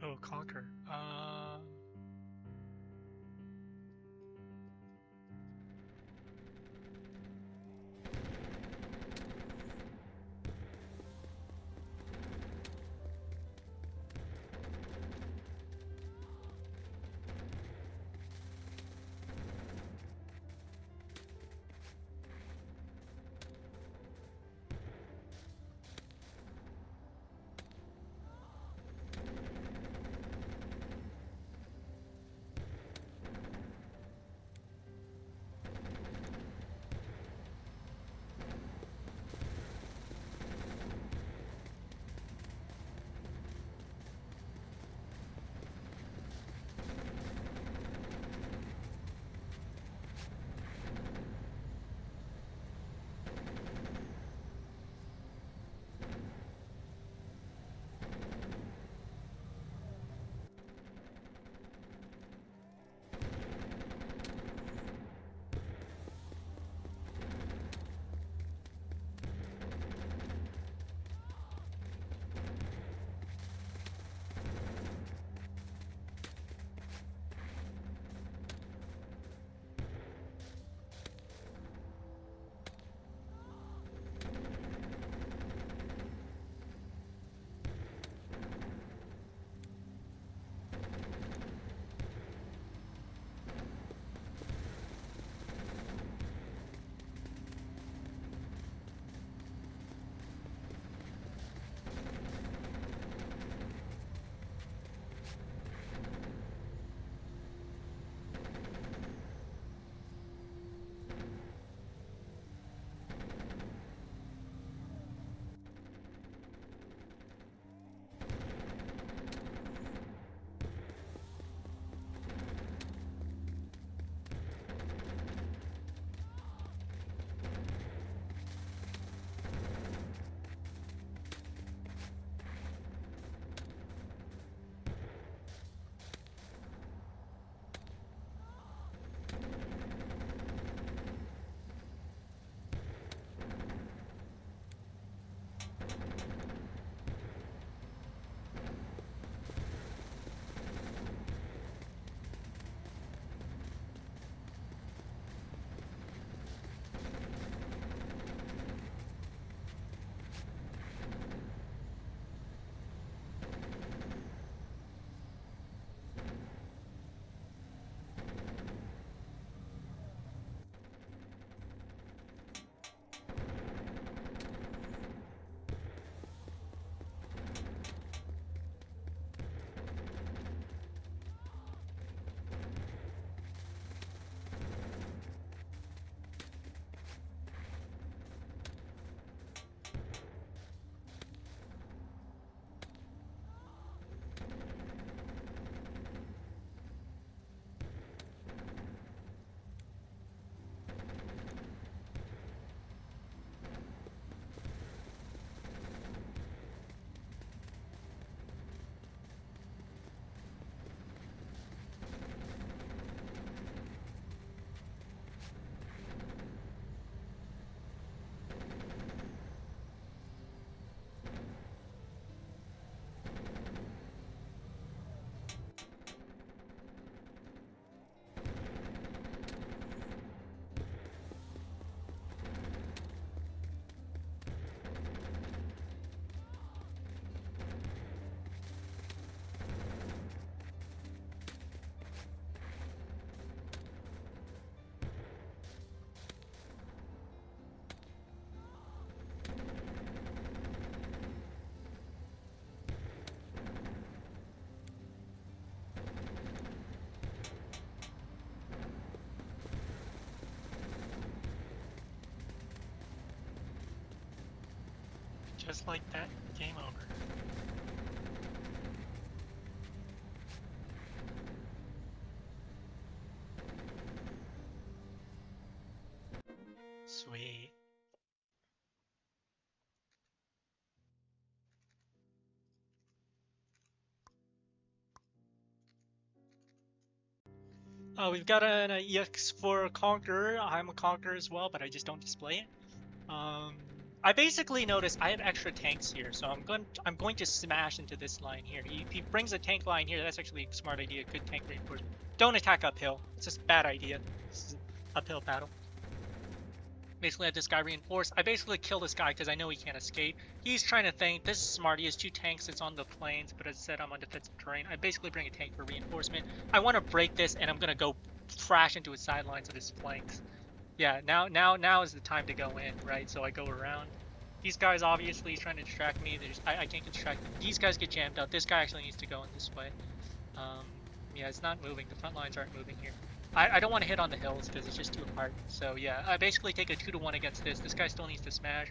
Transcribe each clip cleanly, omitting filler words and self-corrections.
Oh, conquer. Just like that, game over. Sweet. We've got an EX4 Conqueror. I'm a Conqueror as well, but I just don't display it. I basically noticed I have extra tanks here, so I'm going to smash into this line here. He brings a tank line here. That's actually a smart idea. Good tank reinforcement. Don't attack uphill. It's just a bad idea. This is an uphill battle. Basically, I have this guy reinforced. I basically kill this guy because I know he can't escape. He's trying to think. This is smart. He has 2 tanks. It's on the plains, but as I said, I'm on defensive terrain. I basically bring a tank for reinforcement. I want to break this, and I'm gonna go crash into his sidelines of his flanks. Yeah, now is the time to go in, right? So I go around. These guys obviously trying to distract me. I can't get distracted. These guys get jammed out. This guy actually needs to go in this way. Um, yeah, it's not moving. The front lines aren't moving here. I don't want to hit on the hills because it's just too hard. So yeah, I basically take a 2-to-1 against this. This guy still needs to smash.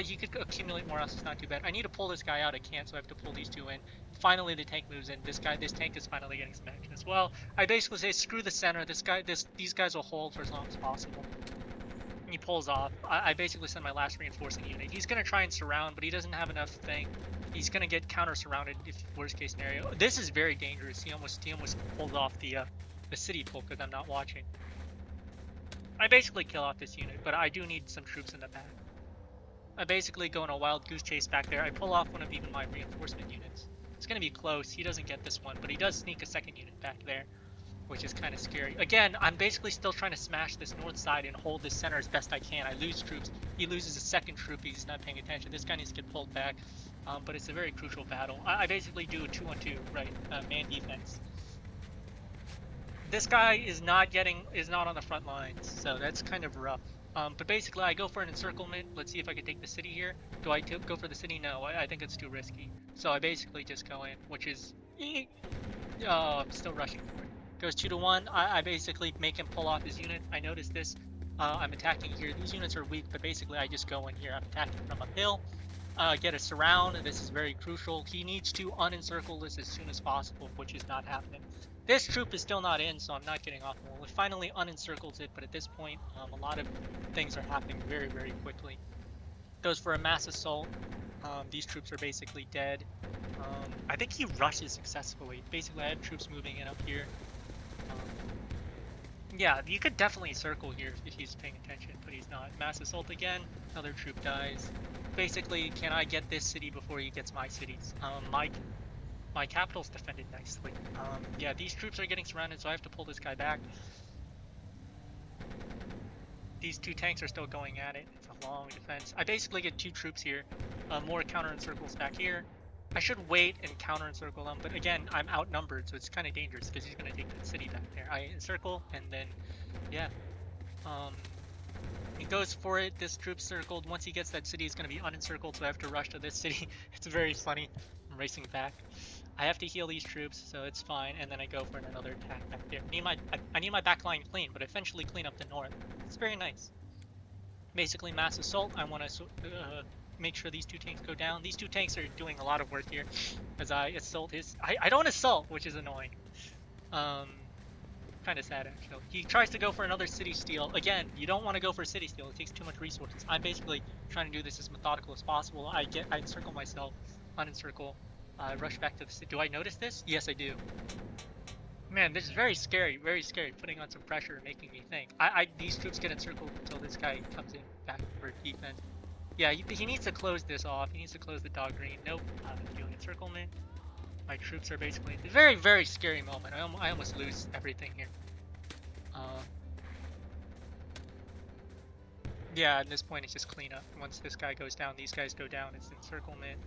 You could accumulate more else. It's not too bad. I need to pull this guy out. I can't, so I have to pull these 2 in. Finally, the tank moves in. This tank is finally getting some action as well. I basically say, screw the center. These guys will hold for as long as possible. He pulls off. I basically send my last reinforcing unit. He's gonna try and surround, but he doesn't have enough thing. He's gonna get counter surrounded if worst case scenario. This is very dangerous. He almost pulled off the city pull because I'm not watching. I basically kill off this unit, but I do need some troops in the back. I basically go on a wild goose chase back there. I pull off one of even my reinforcement units. It's gonna be close. He doesn't get this one, but he does sneak a second unit back there, which is kind of scary. Again, I'm basically still trying to smash this north side and hold this center as best I can. I lose troops. He loses a second troop. He's not paying attention. This guy needs to get pulled back, but it's a very crucial battle. I basically do a 2-on-2, right? Man defense. This guy is not on the front lines, so that's kind of rough. But basically, I go for an encirclement. Let's see if I can take the city here. Do I go for the city? No, I think it's too risky. So I basically just go in, which is... I'm still rushing for it. Goes 2-to-1. I basically make him pull off his unit. I notice this. I'm attacking here. These units are weak, but basically I just go in here. I'm attacking from uphill. Get a surround. This is very crucial. He needs to unencircle this as soon as possible, which is not happening. This troop is still not in, so I'm not getting off the wall. It finally unencircles it, but at this point, a lot of things are happening very, very quickly. Goes for a mass assault. These troops are basically dead. I think he rushes successfully. Basically, I have troops moving in up here. Yeah, you could definitely circle here if he's paying attention, but he's not. Mass assault again. Another troop dies. Basically, can I get this city before he gets my cities? My capital's defended nicely. Yeah, these troops are getting surrounded, so I have to pull this guy back. These 2 tanks are still going at it. It's a long defense. I basically get 2 troops here. More counter encircles back here. I should wait and counter encircle them, but again, I'm outnumbered, so it's kind of dangerous because he's going to take that city back there. I encircle, and then, yeah. He goes for it. This troop's circled. Once he gets that city, he's going to be unencircled, so I have to rush to this city. It's very funny. I'm racing back. I have to heal these troops, so it's fine, and then I go for another attack back there. I need my backline clean, but eventually clean up the north. It's very nice. Basically, mass assault. I want to make sure these 2 tanks go down. These 2 tanks are doing a lot of work here as I assault his... I don't assault, which is annoying. Kind of sad, actually. He tries to go for another city steal. Again, you don't want to go for city steal. It takes too much resources. I'm basically trying to do this as methodical as possible. I encircle myself, unencircle. I rush back to the city. Do I notice this? Yes, I do. Man, this is very scary, putting on some pressure and making me think. These troops get encircled until this guy comes in back for defense. Yeah, he needs to close this off. He needs to close the dog green. Nope, doing encirclement. My troops are basically... It's a very, very scary moment. I almost lose everything here. Yeah, at this point it's just cleanup. Once this guy goes down, these guys go down. It's encirclement.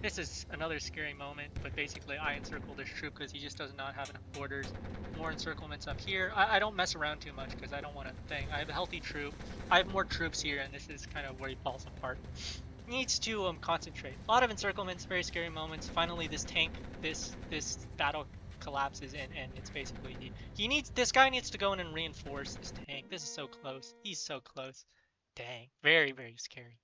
This is another scary moment, but basically I encircle this troop because he just does not have enough borders. More encirclements up here. I don't mess around too much because I don't want to think. I have a healthy troop. I have more troops here, and this is kind of where he falls apart. Needs to concentrate. A lot of encirclements, very scary moments. Finally, this tank, this battle collapses and it's basically this guy needs to go in and reinforce this tank. This is so close. He's so close. Dang, very, very scary.